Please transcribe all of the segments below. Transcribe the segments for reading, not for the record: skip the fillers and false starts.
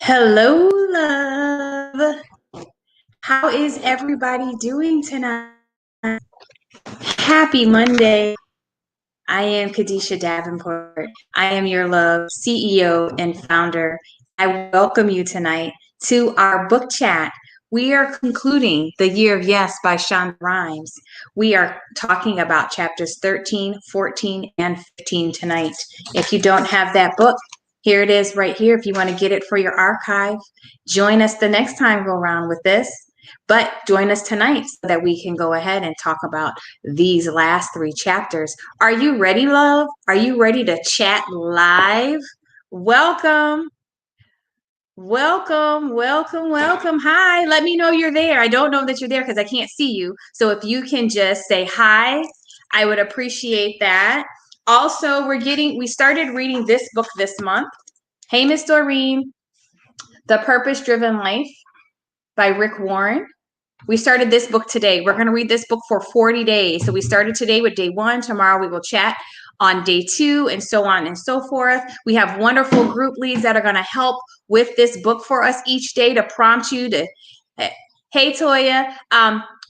Hello, love. How is everybody doing tonight? Happy Monday. I am Kadisha Davenport. I am your love CEO and founder. I welcome you tonight to our book chat. We are concluding The Year of Yes by Shonda Rhimes. We are talking about chapters 13, 14, and 15 tonight. If you don't have that book, here it is right here. If you want to get it for your archive, join us the next time go around with this. But join us tonight so that we can go ahead and talk about these last 3 chapters. Are you ready, love? Are you ready to chat live? Welcome. Welcome, welcome, welcome. Hi, let me know you're there. I don't know that you're there because I can't see you. So if you can just say hi, I would appreciate that. Also, we started reading this book this month. Hey, Miss Doreen, The Purpose-Driven Life by Rick Warren. We started this book today. We're going to read this book for 40 days. So we started today with day 1. Tomorrow we will chat on day 2 and so on and so forth. We have wonderful group leads that are going to help with this book for us each day to prompt you to, hey, Toya,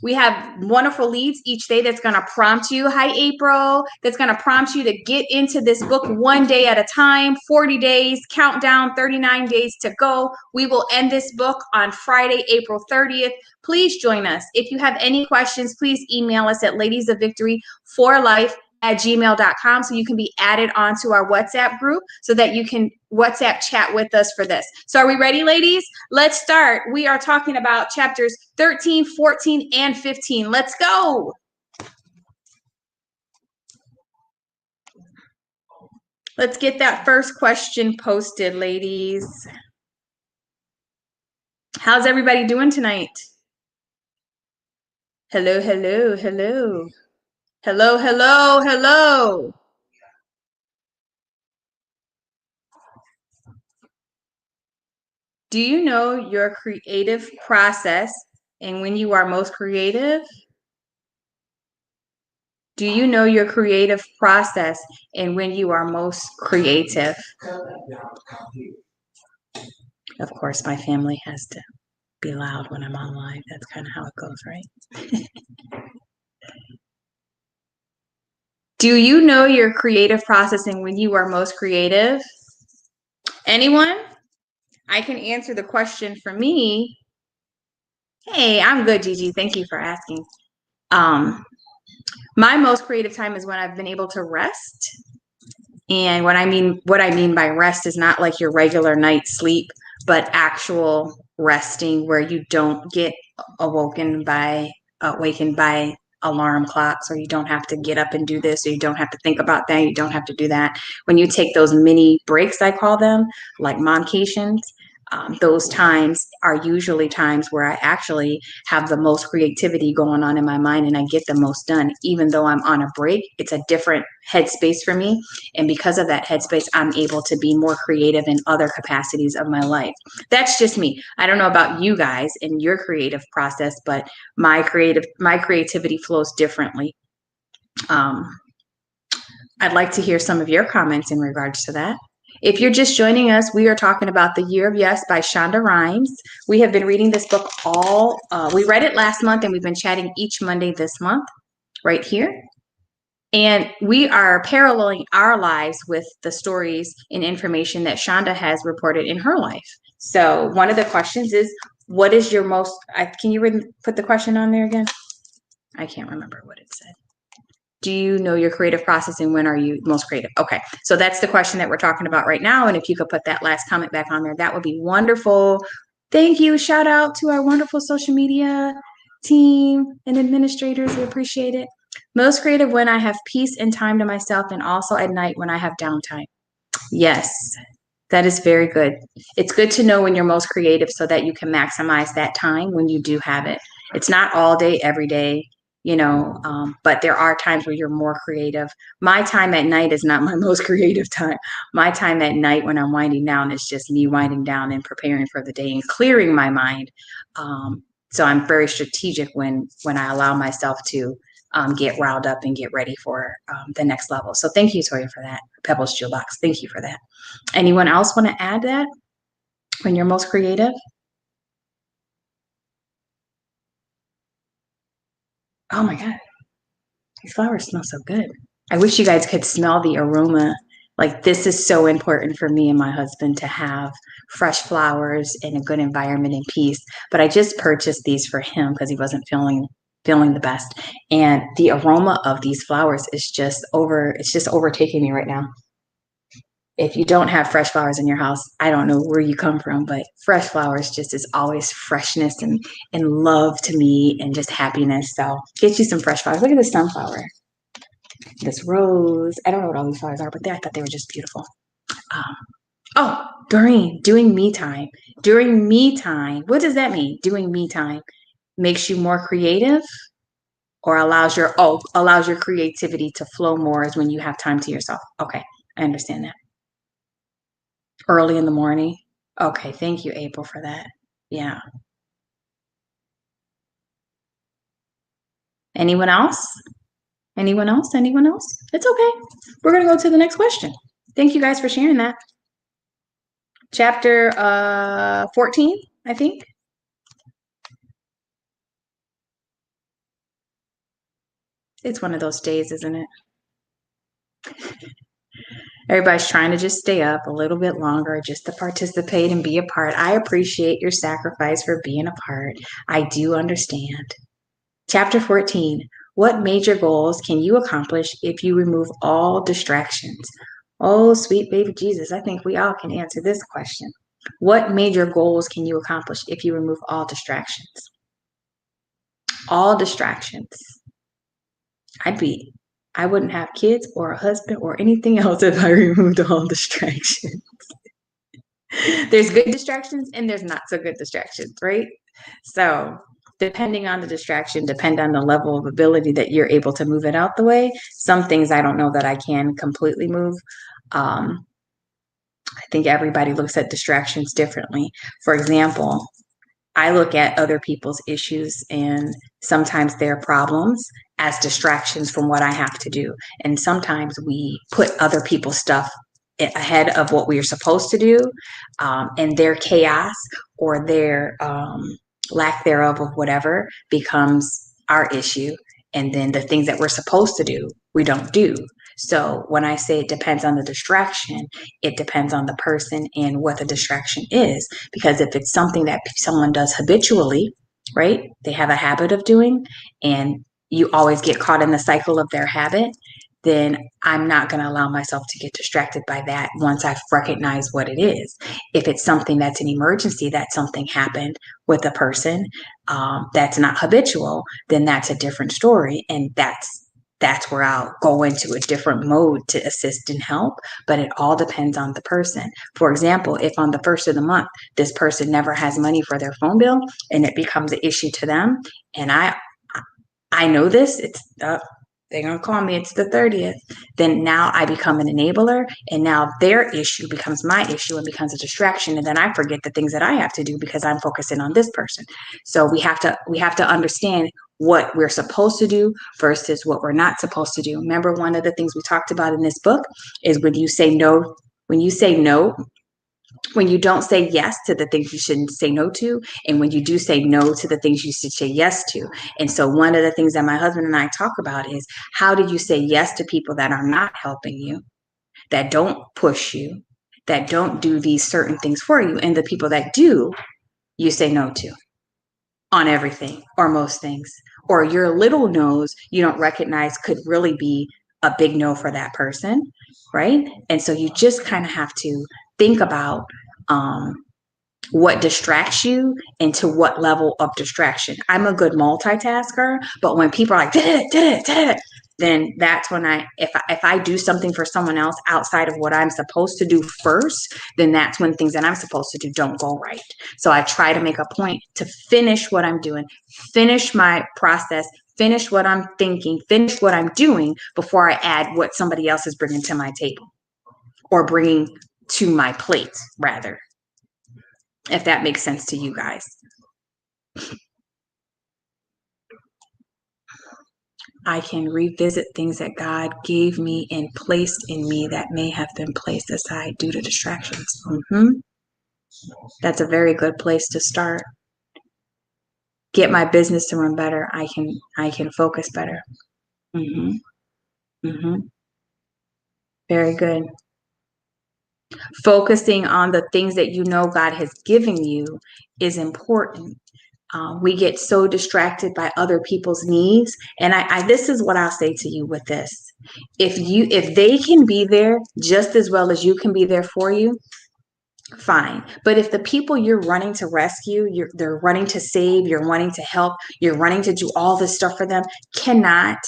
we have wonderful leads each day that's going to prompt you. Hi, April. That's going to prompt you to get into this book one day at a time, 40 days, countdown, 39 days to go. We will end this book on Friday, April 30th. Please join us. If you have any questions, please email us at ladiesofvictory4life@gmail.com so you can be added onto our WhatsApp group so that you can WhatsApp chat with us for this. So are we ready, ladies? Let's start. We are talking about chapters 13, 14, and 15. Let's go. Let's get that first question posted, ladies. How's everybody doing tonight? Hello, hello, hello. Hello, hello, hello. Do you know your creative process and when you are most creative? Do you know your creative process and when you are most creative? Of course, my family has to be loud when I'm on live. That's kind of how it goes, right? Do you know your creative process and when you are most creative? Anyone? I can answer the question for me. Hey, I'm good, Gigi. Thank you for asking. My most creative time is when I've been able to rest. And what I mean by rest is not like your regular night's sleep, but actual resting where you don't get awakened by alarm clocks, or you don't have to get up and do this, or you don't have to think about that, you don't have to do that. When you take those mini breaks, I call them, like moncations, those times are usually times where I actually have the most creativity going on in my mind and I get the most done. Even though I'm on a break, it's a different headspace for me. And because of that headspace, I'm able to be more creative in other capacities of my life. That's just me. I don't know about you guys and your creative process, but my creativity flows differently. I'd like to hear some of your comments in regards to that. If you're just joining us, we are talking about The Year of Yes by Shonda Rhimes. We have been reading this book we read it last month and we've been chatting each Monday this month right here. And we are paralleling our lives with the stories and information that Shonda has reported in her life. So one of the questions is, what is your most, can you put the question on there again? I can't remember what it said. Do you know your creative process and when are you most creative? Okay, so that's the question that we're talking about right now. And if you could put that last comment back on there, that would be wonderful. Thank you. Shout out to our wonderful social media team and administrators. We appreciate it. Most creative when I have peace and time to myself, and also at night when I have downtime. Yes, that is very good. It's good to know when you're most creative so that you can maximize that time when you do have it. It's not all day, every day. but there are times where you're more creative. My time at night is not my most creative time. My time at night when I'm winding down is just me winding down and preparing for the day and clearing my mind. So I'm very strategic when I allow myself to get riled up and get ready for the next level. So thank you, Toya, for that. Pebbles Jewel Box. Thank you for that. Anyone else want to add that when you're most creative? Oh my God. These flowers smell so good. I wish you guys could smell the aroma. Like, this is so important for me and my husband to have fresh flowers in a good environment and peace. But I just purchased these for him because he wasn't feeling the best. And the aroma of these flowers is it's just overtaking me right now. If you don't have fresh flowers in your house, I don't know where you come from, but fresh flowers just is always freshness and love to me and just happiness. So get you some fresh flowers. Look at this sunflower, this rose. I don't know what all these flowers are, but I thought they were just beautiful. Doreen, doing me time. During me time, what does that mean? Doing me time makes you more creative or allows your creativity to flow more is when you have time to yourself. Okay, I understand that. Early in the morning. Okay, thank you, April, for that. Yeah. Anyone else? Anyone else? Anyone else? It's okay. We're going to go to the next question. Thank you guys for sharing that. Chapter 14, I think. It's one of those days, isn't it? Everybody's trying to just stay up a little bit longer just to participate and be a part. I appreciate your sacrifice for being a part. I do understand. Chapter 14. What major goals can you accomplish if you remove all distractions? Oh, sweet baby Jesus, I think we all can answer this question. What major goals can you accomplish if you remove all distractions? All distractions. I wouldn't have kids or a husband or anything else if I removed all distractions. There's good distractions and there's not so good distractions, right? So depending on the distraction, depend on the level of ability that you're able to move it out the way. Some things I don't know that I can completely move. I think everybody looks at distractions differently. For example, I look at other people's issues and sometimes their problems as distractions from what I have to do. And sometimes we put other people's stuff ahead of what we are supposed to do, and their chaos or their lack thereof of whatever becomes our issue. And then the things that we're supposed to do, we don't do. So when I say it depends on the distraction, it depends on the person and what the distraction is. Because if it's something that someone does habitually, right, they have a habit of doing, and you always get caught in the cycle of their habit, then I'm not going to allow myself to get distracted by that once I've recognized what it is. If it's something that's an emergency, that something happened with a person that's not habitual, then that's a different story. And that's where I'll go into a different mode to assist and help, but it all depends on the person. For example, if on the first of the month, this person never has money for their phone bill and it becomes an issue to them, and I know this, they're going to call me, it's the 30th, then now I become an enabler, and now their issue becomes my issue and becomes a distraction, and then I forget the things that I have to do because I'm focusing on this person. So we have to understand what we're supposed to do versus what we're not supposed to do. Remember, one of the things we talked about in this book is when you say no, when you don't say yes to the things you shouldn't say no to, and when you do say no to the things you should say yes to. And so one of the things that my husband and I talk about is, how do you say yes to people that are not helping you, that don't push you, that don't do these certain things for you, and the people that do, you say no to on everything or most things, or your little no's you don't recognize could really be a big no for that person, right? And so you just kind of have to think about what distracts you and to what level of distraction. I'm a good multitasker, but when people are like, did it, then that's when if I do something for someone else outside of what I'm supposed to do first, then that's when things that I'm supposed to do don't go right. So I try to make a point to finish what I'm doing, finish my process, finish what I'm thinking, finish what I'm doing before I add what somebody else is bringing to my table or bringing to my plate, rather, if that makes sense to you guys. I can revisit things that God gave me and placed in me that may have been placed aside due to distractions. That's a very good place to start. Get my business to run better. I can focus better. Very good. Focusing on the things that you know God has given you is important. We get so distracted by other people's needs. And this is what I'll say to you with this. If they can be there just as well as you can be there for you, fine. But if the people you're running to rescue, they're running to save, you're wanting to help, you're running to do all this stuff for them, cannot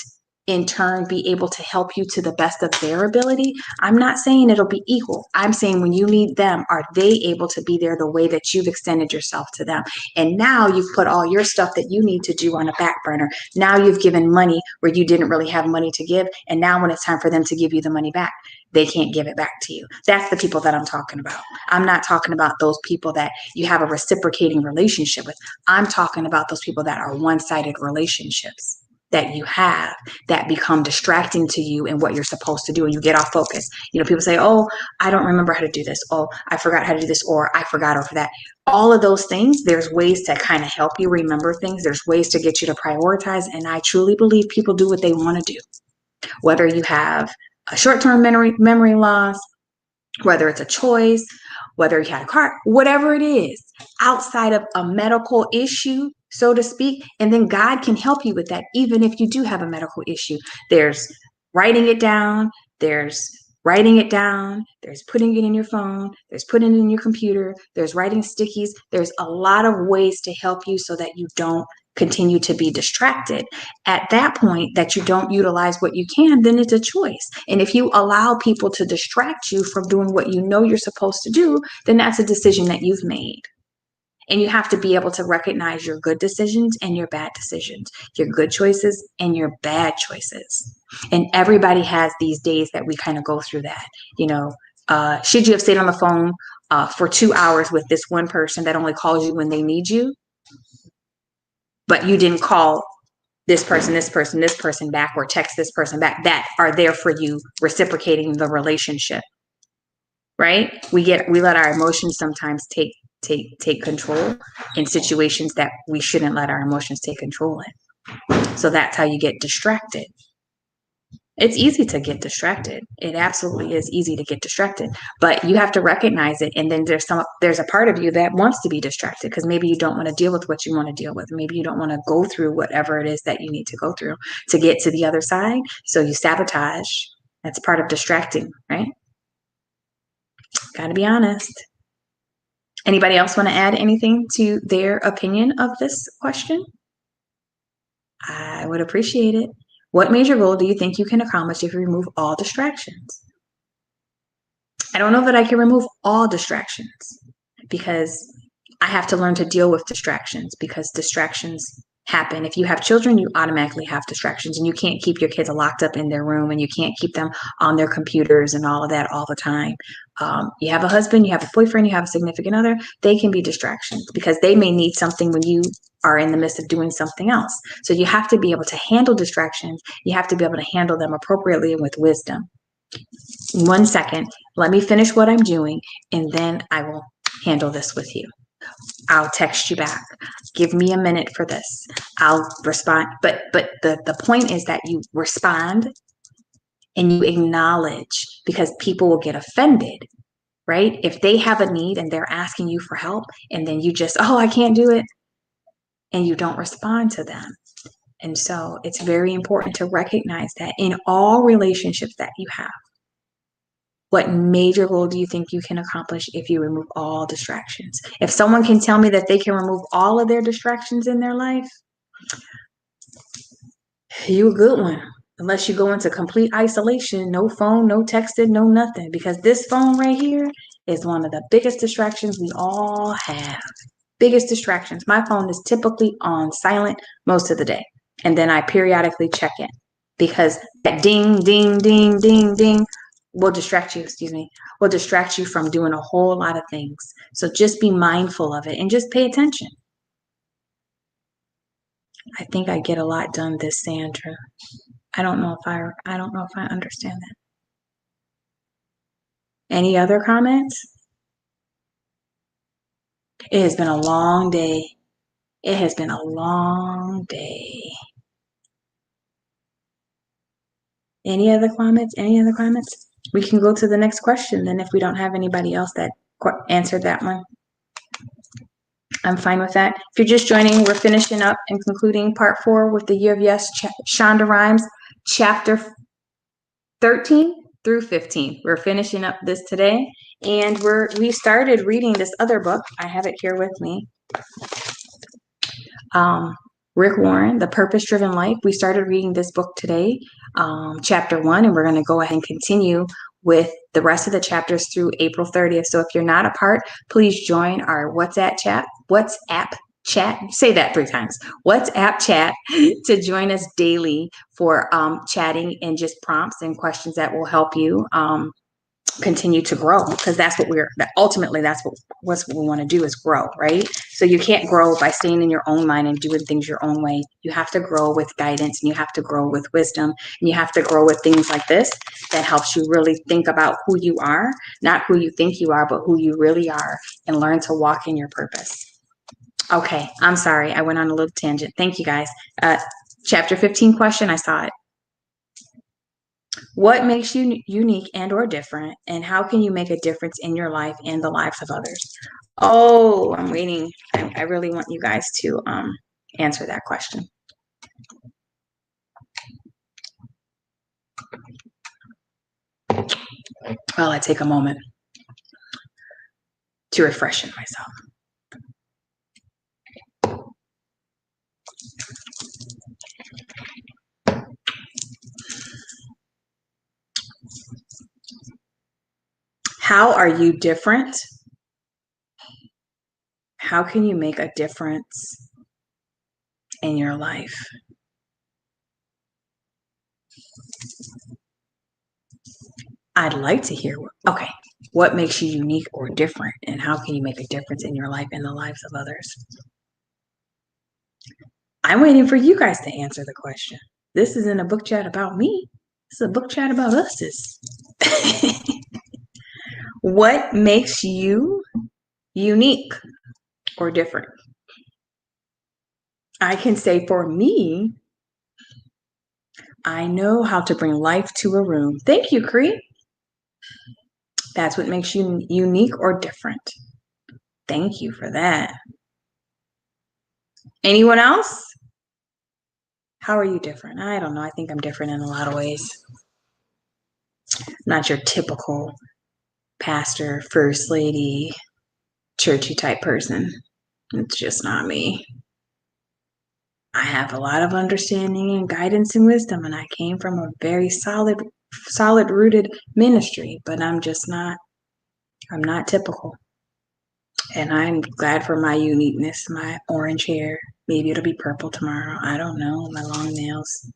in turn be able to help you to the best of their ability, I'm not saying it'll be equal. I'm saying when you need them, are they able to be there the way that you've extended yourself to them? And now you've put all your stuff that you need to do on a back burner. Now you've given money where you didn't really have money to give. And now when it's time for them to give you the money back, they can't give it back to you. That's the people that I'm talking about. I'm not talking about those people that you have a reciprocating relationship with. I'm talking about those people that are one-sided relationships that you have that become distracting to you and what you're supposed to do, and you get off focus. People say, oh, I don't remember how to do this. Oh, I forgot how to do this, or I forgot over that. All of those things, there's ways to kind of help you remember things. There's ways to get you to prioritize. And I truly believe people do what they want to do. Whether you have a short-term memory loss, whether it's a choice, whether you had a car, whatever it is, outside of a medical issue, so to speak, and then God can help you with that, even if you do have a medical issue. There's writing it down, there's putting it in your phone, there's putting it in your computer, there's writing stickies. There's a lot of ways to help you so that you don't continue to be distracted. At that point that you don't utilize what you can, then it's a choice. And if you allow people to distract you from doing what you know you're supposed to do, then that's a decision that you've made. And you have to be able to recognize your good decisions and your bad decisions, your good choices and your bad choices. And everybody has these days that we kind of go through that. Should you have stayed on the phone for 2 hours with this one person that only calls you when they need you, but you didn't call this person back, or text this person back that are there for you, reciprocating the relationship, right? We let our emotions sometimes take control in situations that we shouldn't let our emotions take control in. So that's how you get distracted. It's easy to get distracted. It absolutely is easy to get distracted, but you have to recognize it. And then there's a part of you that wants to be distracted because maybe you don't want to deal with what you want to deal with. Maybe you don't want to go through whatever it is that you need to go through to get to the other side. So you sabotage. That's part of distracting, right? Got to be honest. Anybody else want to add anything to their opinion of this question? I would appreciate it. What major goal do you think you can accomplish if you remove all distractions? I don't know that I can remove all distractions because I have to learn to deal with distractions, because distractions happen. If you have children, you automatically have distractions, and you can't keep your kids locked up in their room, and you can't keep them on their computers and all of that all the time. You have a husband, you have a boyfriend, you have a significant other, they can be distractions because they may need something when you are in the midst of doing something else. So you have to be able to handle distractions. You have to be able to handle them appropriately and with wisdom. 1 second, let me finish what I'm doing, and then I will handle this with you. I'll text you back. Give me a minute for this. I'll respond. But the point is that you respond and you acknowledge, because people will get offended, right? If they have a need and they're asking you for help, and then you just, oh, I can't do it, and you don't respond to them. And so it's very important to recognize that in all relationships that you have, what major goal do you think you can accomplish if you remove all distractions? If someone can tell me that they can remove all of their distractions in their life, you a good one. Unless you go into complete isolation, no phone, no texting, no nothing. Because this phone right here is one of the biggest distractions we all have. Biggest distractions. My phone is typically on silent most of the day. And then I periodically check it, because that ding, ding, ding, ding, ding will distract you from doing a whole lot of things. So just be mindful of it and just pay attention. I think I get a lot done this, Sandra. I don't know if I understand that. Any other comments? It has been a long day. It has been a long day. Any other comments? Any other comments? We can go to the next question then if we don't have anybody else that answered that one. I'm fine with that. If you're just joining, we're finishing up and concluding part 4 with the Year of Yes, Shonda Rhimes, chapter 13 through 15. We're finishing up this today, and we started reading this other book. I have it here with me. Rick Warren, The Purpose-Driven Life. We started reading this book today, chapter 1, and we're going to go ahead and continue with the rest of the chapters through April 30th. So if you're not a part, please join our WhatsApp chat. Say that 3 times. WhatsApp chat to join us daily for chatting and just prompts and questions that will help you continue to grow, because that's what ultimately that's what we want to do, is grow, right? So you can't grow by staying in your own mind and doing things your own way. You have to grow with guidance, and you have to grow with wisdom, and you have to grow with things like this that helps you really think about who you are, not who you think you are, but who you really are, and learn to walk in your purpose. Okay, I'm sorry, I went on a little tangent. Thank you, guys. Chapter 15 question, I saw it. What makes you unique and or different, and how can you make a difference in your life and the lives of others? Oh, I'm waiting. I really want you guys to answer that question. Well, I take a moment to refresh myself. How are you different? How can you make a difference in your life? I'd like to hear, what makes you unique or different, and how can you make a difference in your life and the lives of others? I'm waiting for you guys to answer the question. This isn't a book chat about me. This is a book chat about us. What makes you unique or different? I can say for me, I know how to bring life to a room. Thank you, Cree. That's what makes you unique or different. Thank you for that. Anyone else? How are you different? I don't know. I think I'm different in a lot of ways. Not your typical pastor, first lady, churchy type person. It's just not me. I have a lot of understanding and guidance and wisdom, and I came from a very solid rooted ministry, but I'm not typical. And I'm glad for my uniqueness, my orange hair. Maybe it'll be purple tomorrow. I don't know. My long nails,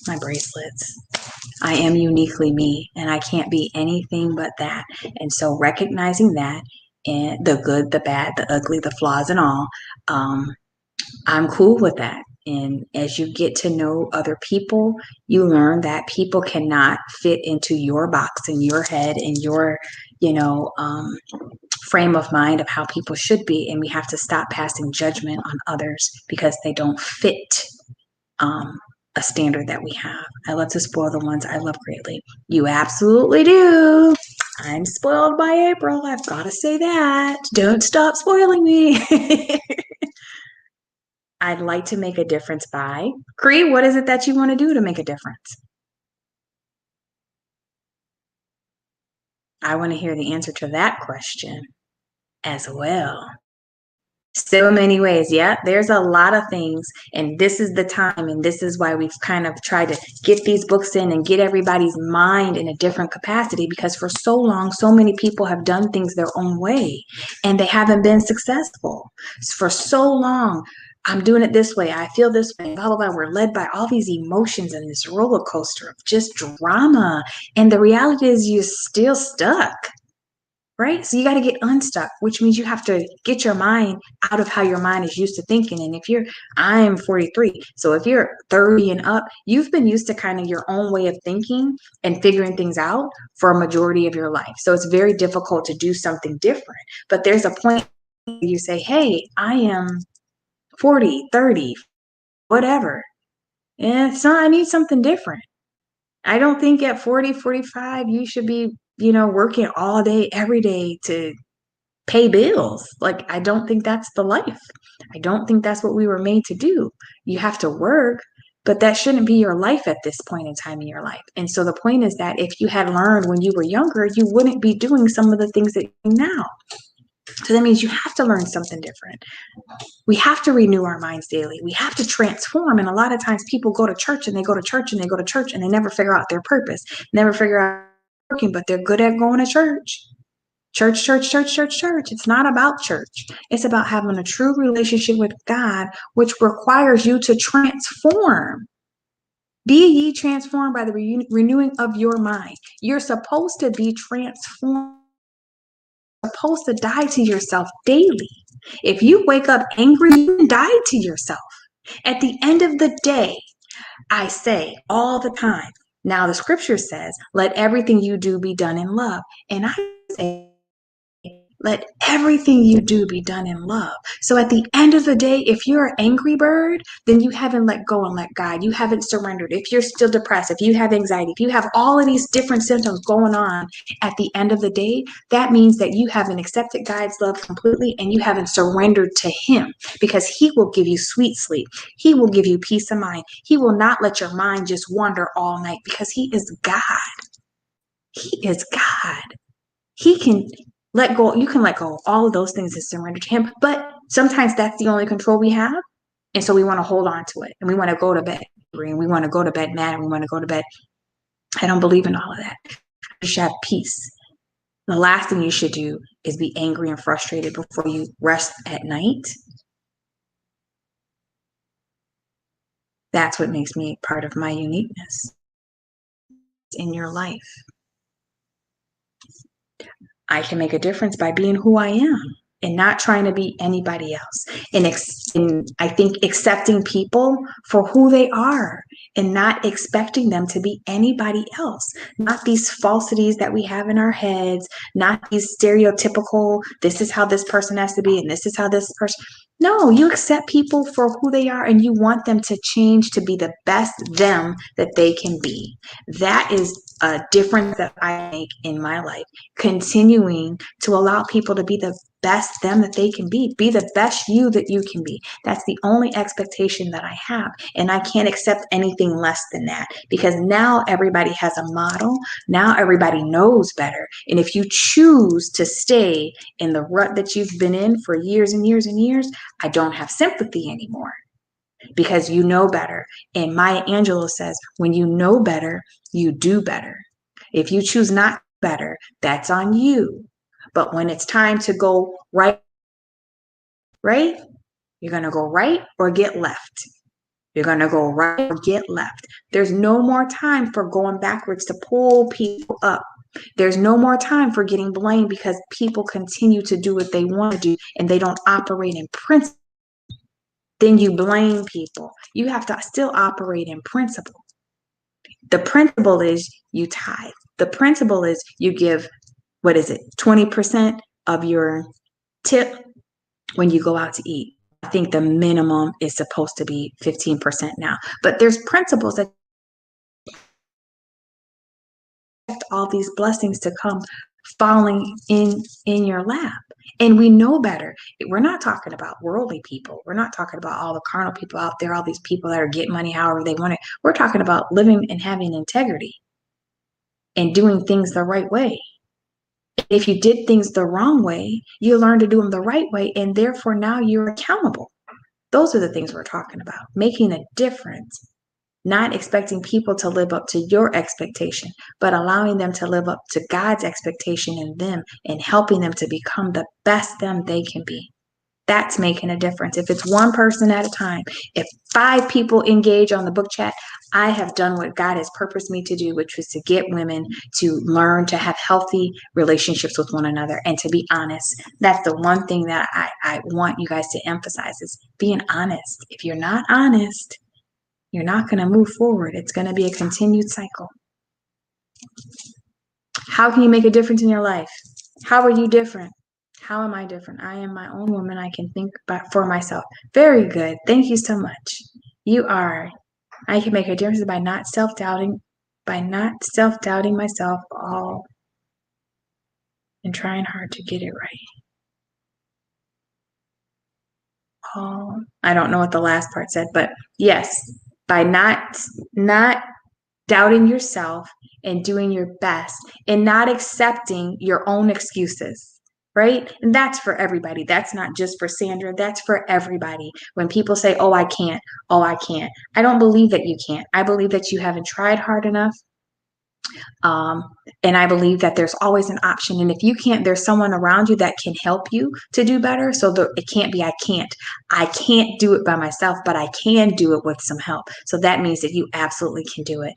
my bracelets. I am uniquely me, and I can't be anything but that. And so recognizing that, and the good, the bad, the ugly, the flaws and all, I'm cool with that. And as you get to know other people, you learn that people cannot fit into your box in your head and your, frame of mind of how people should be. And we have to stop passing judgment on others because they don't fit a standard that we have. I love to spoil the ones I love greatly. You absolutely do. I'm spoiled by April. I've got to say that. Don't stop spoiling me. I'd like to make a difference by. Cree, what is it that you want to do to make a difference? I want to hear the answer to that question as well. So many ways. Yeah, there's a lot of things. And this is the time. And this is why we've kind of tried to get these books in and get everybody's mind in a different capacity, because for so long, so many people have done things their own way and they haven't been successful. For so long, I'm doing it this way. I feel this way. Blah, blah, blah. We're led by all these emotions and this roller coaster of just drama. And the reality is you're still stuck, right? So you got to get unstuck, which means you have to get your mind out of how your mind is used to thinking. And I'm 43. So if you're 30 and up, you've been used to kind of your own way of thinking and figuring things out for a majority of your life. So it's very difficult to do something different. But there's a point where you say, hey, I am 40, 30, whatever. And it's not, I need something different. I don't think at 40, 45, you should be, working all day, every day to pay bills. Like, I don't think that's the life. I don't think that's what we were made to do. You have to work, but that shouldn't be your life at this point in time in your life. And so the point is that if you had learned when you were younger, you wouldn't be doing some of the things that you do now. So that means you have to learn something different. We have to renew our minds daily. We have to transform. And a lot of times people go to church and they go to church and they go to church and they never figure out their purpose, never figure out working, but they're good at going to church. Church, church, church, church, church. It's not about church. It's about having a true relationship with God, which requires you to transform. Be ye transformed by the renewing of your mind. You're supposed to be transformed. You're supposed to die to yourself daily. If you wake up angry, you die to yourself. At the end of the day, I say all the time, now the scripture says, let everything you do be done in love. And I say, let everything you do be done in love. So at the end of the day, if you're an angry bird, then you haven't let go and let God. You haven't surrendered. If you're still depressed, if you have anxiety, if you have all of these different symptoms going on at the end of the day, that means that you haven't accepted God's love completely and you haven't surrendered to Him, because He will give you sweet sleep. He will give you peace of mind. He will not let your mind just wander all night, because He is God. He is God. He can let go. You can let go of all of those things and surrender to Him. But sometimes that's the only control we have. And so we want to hold on to it. And we want to go to bed angry, and we want to go to bed mad, and we want to go to bed. I don't believe in all of that. You should have peace. The last thing you should do is be angry and frustrated before you rest at night. That's what makes me part of my uniqueness in your life. I can make a difference by being who I am and not trying to be anybody else. And I think accepting people for who they are and not expecting them to be anybody else. Not these falsities that we have in our heads, not these stereotypical, this is how this person has to be and this is how this person. No, you accept people for who they are and you want them to change to be the best them that they can be. That is a difference that I make in my life. Continuing to allow people to be the best them that they can be the best you that you can be. That's the only expectation that I have. And I can't accept anything less than that, because now everybody has a model. Now everybody knows better. And if you choose to stay in the rut that you've been in for years and years and years, I don't have sympathy anymore, because you know better. And Maya Angelou says, when you know better, you do better. If you choose not better, that's on you. But when it's time to go right, you're going to go right or get left. You're going to go right or get left. There's no more time for going backwards to pull people up. There's no more time for getting blamed because people continue to do what they want to do and they don't operate in principle. Then you blame people. You have to still operate in principle. The principle is you tithe. The principle is you give, 20% of your tip when you go out to eat. I think the minimum is supposed to be 15% now. But there's principles that all these blessings to come falling in your lap. And we know better. We're not talking about worldly people. We're not talking about all the carnal people out there, all these people that are getting money however they want it. We're talking about living and having integrity and doing things the right way. If you did things the wrong way, you learn to do them the right way, and therefore now you're accountable. Those are the things we're talking about, making a difference. Not expecting people to live up to your expectation, but allowing them to live up to God's expectation in them and helping them to become the best them they can be. that's making a difference. If it's one person at a time, if 5 people engage on the book chat, I have done what God has purposed me to do, which was to get women to learn to have healthy relationships with one another and to be honest. That's the one thing that I want you guys to emphasize is being honest. If you're not honest, you're not going to move forward. It's going to be a continued cycle. How can you make a difference in your life? How are you different? How am I different? I am my own woman. I can think for myself. Very good. Thank you so much. You are. I can make a difference by not self-doubting myself all and trying hard to get it right. I don't know what the last part said, but yes, by not doubting yourself and doing your best and not accepting your own excuses, right? And that's for everybody. That's not just for Sandra. That's for everybody. When people say, oh, I can't. I don't believe that you can't. I believe that you haven't tried hard enough. And I believe that there's always an option. And if you can't, there's someone around you that can help you to do better. So it can't be, I can't do it by myself, but I can do it with some help. So that means that you absolutely can do it.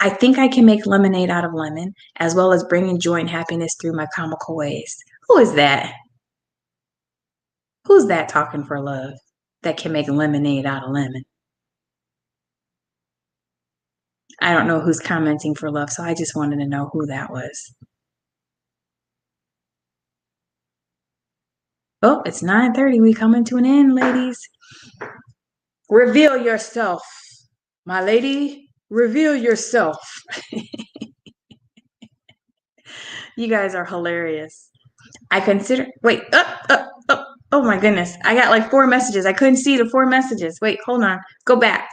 I think I can make lemonade out of lemon, as well as bringing joy and happiness through my comical ways. Who is that? Who's that talking for love that can make lemonade out of lemon? I don't know who's commenting for love, so I just wanted to know who that was. Oh, it's 9:30. We coming to an end, ladies. Reveal yourself. My lady, reveal yourself. You guys are hilarious. Oh my goodness. I got like 4 messages. I couldn't see the 4 messages. Wait, hold on. Go back.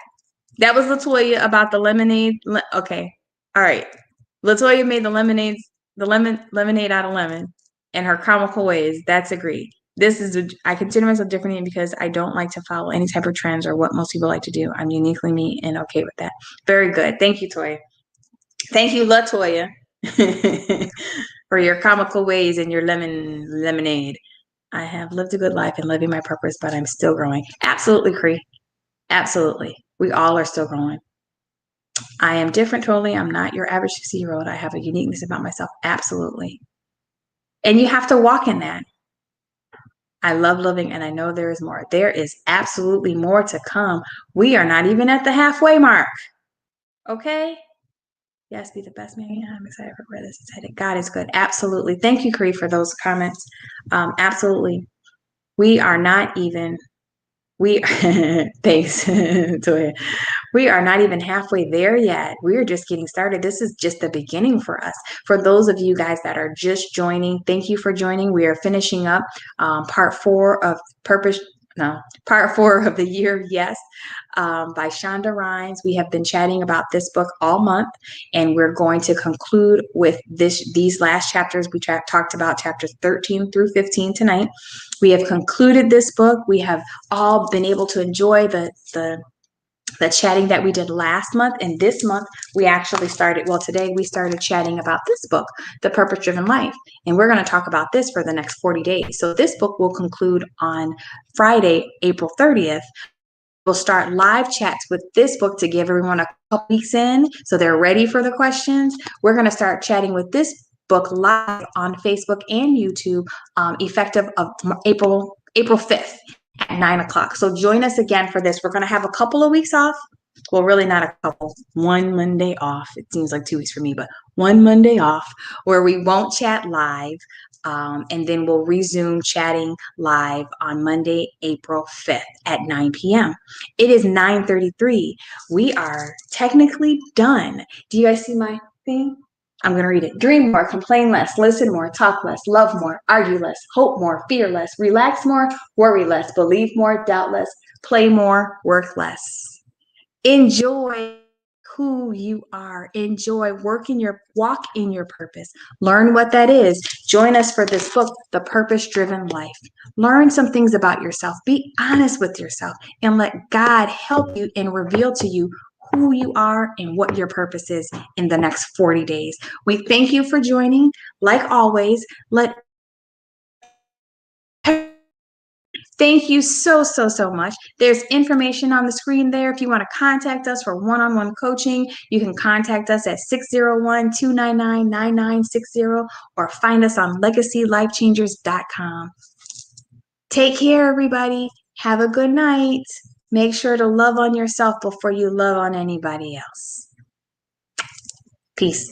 That was Latoya about the lemonade. Okay. All right. Latoya made the lemonade out of lemon in her comical ways. That's agreed. I consider myself different because I don't like to follow any type of trends or what most people like to do. I'm uniquely me and okay with that. Very good. Thank you, Toya. Thank you, Latoya, for your comical ways and your lemonade. I have lived a good life and living my purpose, but I'm still growing. Absolutely, Cree. Absolutely. We all are still growing. I am different totally. I'm not your average 60-year-old. I have a uniqueness about myself. Absolutely. And you have to walk in that. I love living and I know there is more. There is absolutely more to come. We are not even at the halfway mark. Okay? Yes, be the best man. I'm excited for where this is headed. God is good. Absolutely. Thank you, Cree, for those comments. Absolutely. We are not even, thanks, Toya. We are not even halfway there yet. We are just getting started. This is just the beginning for us. For those of you guys that are just joining, thank you for joining. We are finishing up part 4 of the Year Yes by Shonda Rhimes. We have been chatting about this book all month, and we're going to conclude with these last chapters. We talked about chapters 13 through 15 tonight. We have concluded this book. We have all been able to enjoy the chatting that we did last month, and this month we actually today we started chatting about this book, The Purpose Driven Life, and we're going to talk about this for the next 40 days. So this book will conclude on Friday, April 30th. We'll start live chats with this book to give everyone a couple weeks in so they're ready for the questions. We're going to start chatting with this book live on Facebook and YouTube, effective of April 5th. At 9 o'clock. So join us again for this. We're going to have a couple of weeks off. Well, really not a couple. One Monday off. It seems like 2 weeks for me, but one Monday off where we won't chat live. And then we'll resume chatting live on Monday, April 5th at 9 p.m. It is 9:33. We are technically done. Do you guys see my thing? I'm going to read it. Dream more, complain less, listen more, talk less, love more, argue less, hope more, fear less, relax more, worry less, believe more, doubt less, play more, work less. Enjoy who you are. Enjoy walk in your purpose. Learn what that is. Join us for this book, The Purpose Driven Life. Learn some things about yourself. Be honest with yourself and let God help you and reveal to you who you are and what your purpose is in the next 40 days. We thank you for joining. Like always, Thank you so, so, so much. There's information on the screen there. If you want to contact us for one-on-one coaching, you can contact us at 601-299-9960 or find us on legacylifechangers.com. Take care, everybody. Have a good night. Make sure to love on yourself before you love on anybody else. Peace.